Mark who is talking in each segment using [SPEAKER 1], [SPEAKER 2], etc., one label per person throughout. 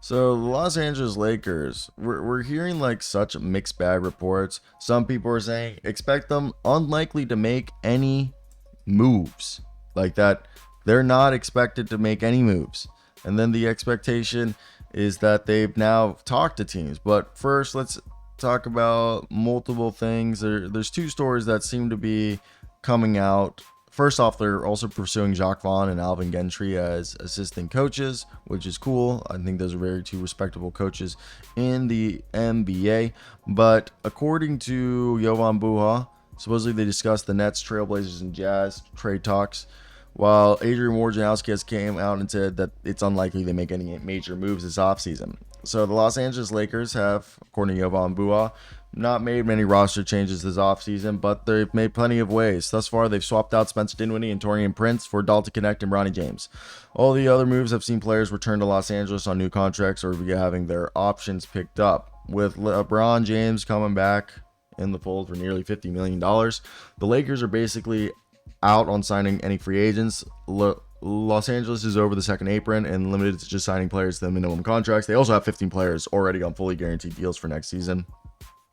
[SPEAKER 1] So the Los Angeles Lakers, we're hearing like such mixed bag reports. Some people are saying expect them unlikely to make any moves like that. They're not expected to make any moves. And then the expectation is that they've now talked to teams. But first, let's talk about multiple things. There's two stories that seem to be coming out. First off, they're also pursuing Jacques Vaughn and Alvin Gentry as assistant coaches, which is cool. I think those are very two respectable coaches in the NBA. But according to Jovan Buha, supposedly they discussed the Nets, Trailblazers, and Jazz trade talks, while Adrian Wojnarowski has came out and said that it's unlikely they make any major moves this offseason. So the Los Angeles Lakers have, according to Jovan Buha, not made many roster changes this offseason, but they've made plenty of waves. Thus far, they've swapped out Spencer Dinwiddie and Taurean Prince for Dalton, Knecht, and Bronny James. All the other moves have seen players return to Los Angeles on new contracts or be having their options picked up. With LeBron James coming back in the fold for nearly $50 million, the Lakers are basically out on signing any free agents. Los Angeles is over the second apron and limited to just signing players to the minimum contracts. They also have 15 players already on fully guaranteed deals for next season.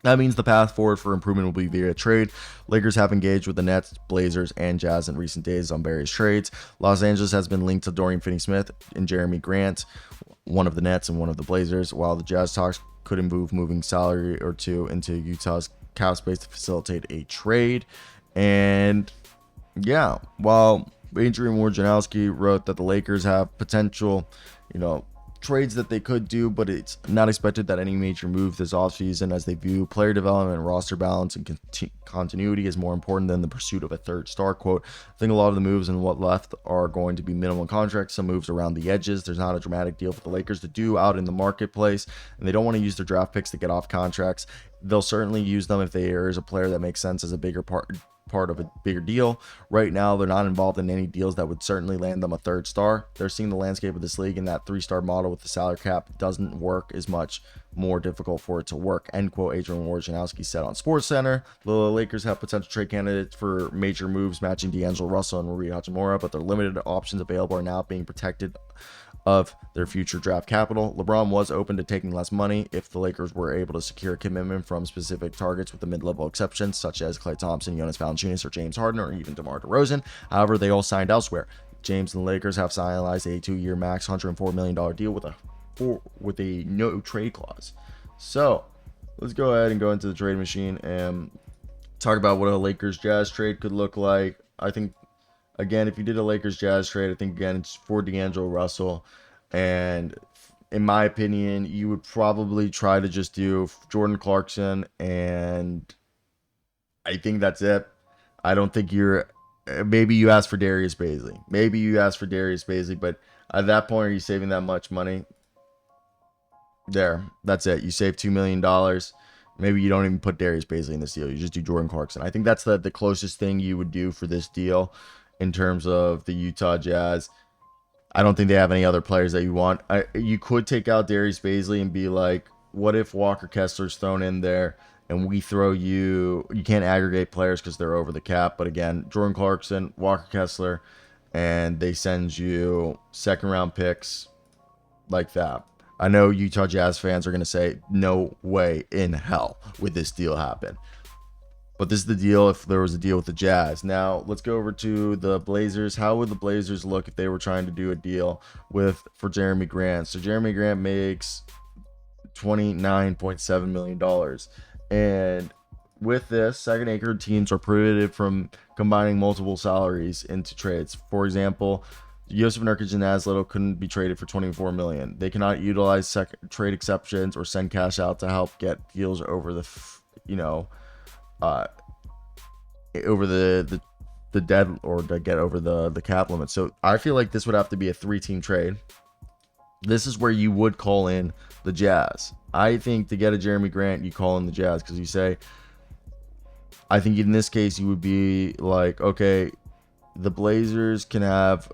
[SPEAKER 1] That means the path forward for improvement will be via trade. Lakers have engaged with the Nets, Blazers, and Jazz in recent days on various trades. Los Angeles has been linked to Dorian Finney-Smith and Jeremy Grant, one of the Nets and one of the Blazers, while the Jazz talks could involve moving salary or two into Utah's cap space to facilitate a trade. And yeah, while Adrian Wojnarowski wrote that the Lakers have potential, trades that they could do, but it's not expected that any major move this offseason, as they view player development, roster balance, and continuity as more important than the pursuit of a third star. Quote, I think a lot of the moves and what left are going to be minimum contracts, some moves around the edges. There's not a dramatic deal for the Lakers to do out in the marketplace, and they don't want to use their draft picks to get off contracts. They'll certainly use them if there is a player that makes sense as a bigger part of a bigger deal. Right now, they're not involved in any deals that would certainly land them a third star. They're seeing the landscape of this league, and that three-star model with the salary cap doesn't work, as much more difficult for it to work. End quote. Adrian Wojnarowski said on SportsCenter. The Lakers have potential trade candidates for major moves matching D'Angelo Russell and Rui Hachimura, but their limited options available are now being protected of their future draft capital. LeBron was open to taking less money if the Lakers were able to secure a commitment from specific targets, with the mid-level exceptions such as Klay Thompson, Jonas Valanciunas, or James Harden, or even DeMar DeRozan. However, they all signed elsewhere. James and the Lakers have finalized a 2-year max $104 million deal with a no trade clause. So let's go ahead and go into the trade machine and talk about what a Lakers Jazz trade could look like. I think, again, if you did a Lakers Jazz trade, I think, again, it's for D'Angelo Russell. And in my opinion, you would probably try to just do Jordan Clarkson, and I think that's it. I don't think maybe you ask for Darius Bazley. But at that point, are you saving that much money? That's it. You save $2 million. Maybe you don't even put Darius Bazley in this deal. You just do Jordan Clarkson. I think that's the closest thing you would do for this deal in terms of the Utah Jazz. I don't think they have any other players that you want. You could take out Darius Bazley and be like, what if Walker Kessler's thrown in there and we throw you can't aggregate players because they're over the cap. But again, Jordan Clarkson, Walker Kessler, and they send you second round picks like that. I know Utah Jazz fans are going to say, no way in hell would this deal happen. But this is the deal if there was a deal with the Jazz. Now, let's go over to the Blazers. How would the Blazers look if they were trying to do a deal for Jeremy Grant? So Jeremy Grant makes $29.7 million. And with this, second acre teams are prohibited from combining multiple salaries into trades. For example, Yusuf Nurkic and Naz Little couldn't be traded for $24 million. They cannot utilize trade exceptions or send cash out to help get deals over over the dead, or to get over the cap limit. So I feel like this would have to be a 3-team trade. This is where you would call in the Jazz. I think to get a Jeremy Grant, you call in the Jazz, because you say, I think in this case you would be like, okay, the Blazers can have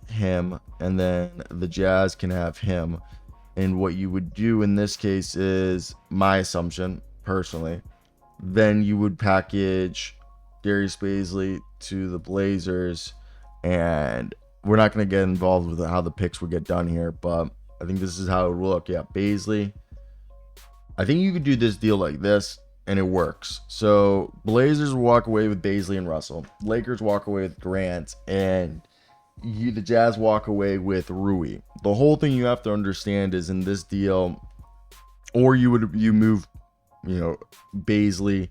[SPEAKER 1] him and then the Jazz can have him. And what you would do in this case is, my assumption personally, then you would package Darius Bazley to the Blazers, and we're not going to get involved with how the picks would get done here, but I think this is how it would look. Yeah, Bazley. I think you could do this deal like this, and it works. So Blazers walk away with Bazley and Russell. Lakers walk away with Grant, and the Jazz walk away with Rui. The whole thing you have to understand is in this deal, or you move, Bazley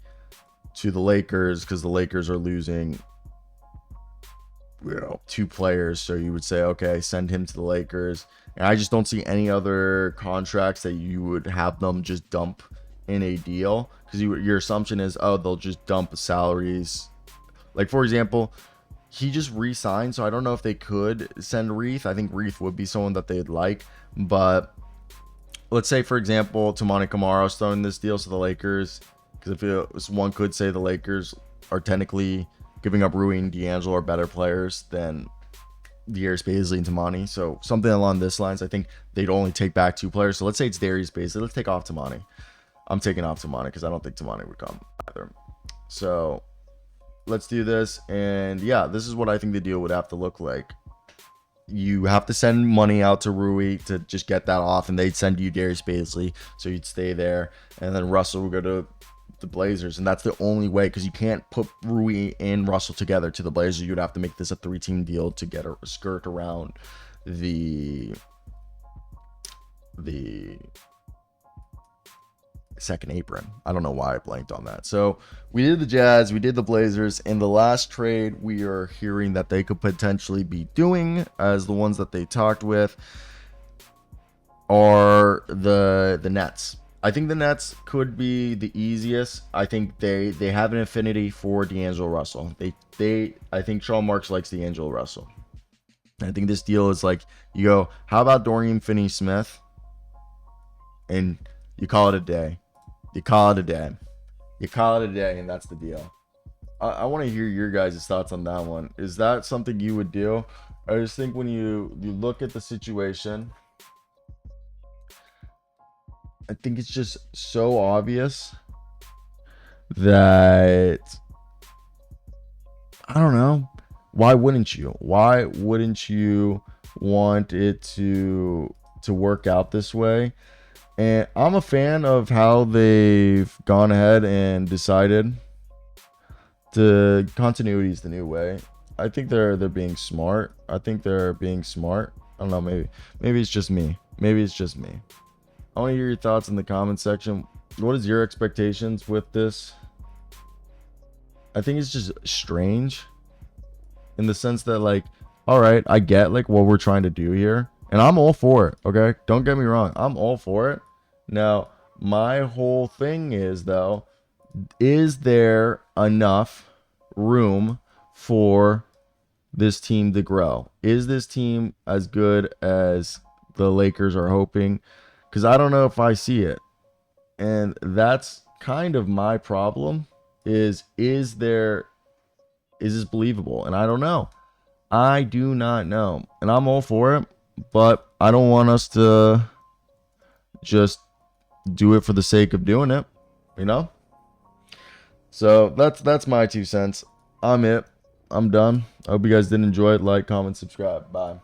[SPEAKER 1] to the Lakers because the Lakers are losing, 2 players. So you would say, okay, send him to the Lakers. And I just don't see any other contracts that you would have them just dump in a deal, because your assumption is, oh, they'll just dump salaries. Like, for example, he just re-signed, so I don't know if they could send Reith. I think Reith would be someone that they'd like, but let's say, for example, Toumani Camaro's throwing this deal to the Lakers, because if one could say the Lakers are technically giving up Rui and D'Angelo are better players than Darius Bazley and Toumani. So something along this lines, I think they'd only take back 2 players. So let's say it's Darius Bazley. Let's take off Toumani. I'm taking off Toumani because I don't think Toumani would come either. So let's do this. And yeah, this is what I think the deal would have to look like. You have to send money out to Rui to just get that off, and they'd send you Darius Bazley, so you'd stay there. And then Russell would go to the Blazers, and that's the only way, because you can't put Rui and Russell together to the Blazers. You'd have to make this a 3-team deal to get a skirt around the second apron. I don't know why I blanked on that. So we did the Jazz, we did the Blazers. In the last trade we are hearing that they could potentially be doing, as the ones that they talked with, are the Nets. I think the Nets could be the easiest. I think they have an affinity for D'Angelo Russell. I think Sean Marks likes D'Angelo Russell. I think this deal is like, you go, how about Dorian Finney-Smith? And you call it a day. You call it a day. You call it a day, and that's the deal. I want to hear your guys' thoughts on that one. Is that something you would do? I just think when you look at the situation, I think it's just so obvious that, I don't know. Why wouldn't you? Why wouldn't you want it to work out this way? And I'm a fan of how they've gone ahead and decided to continuity is the new way. I think they're being smart. I think they're being smart. I don't know, maybe it's just me. Maybe it's just me. I want to hear your thoughts in the comment section. What is your expectations with this? I think it's just strange in the sense that, like, all right, I get like what we're trying to do here, and I'm all for it. Okay, don't get me wrong, I'm all for it. Now, my whole thing is, though, is there enough room for this team to grow? Is this team as good as the Lakers are hoping? Because I don't know if I see it. And that's kind of my problem, is this believable? And I don't know. I do not know. And I'm all for it, but I don't want us to just do it for the sake of doing it, So that's my 2 cents. I'm done. I hope you guys did enjoy it. Like, comment, subscribe. Bye.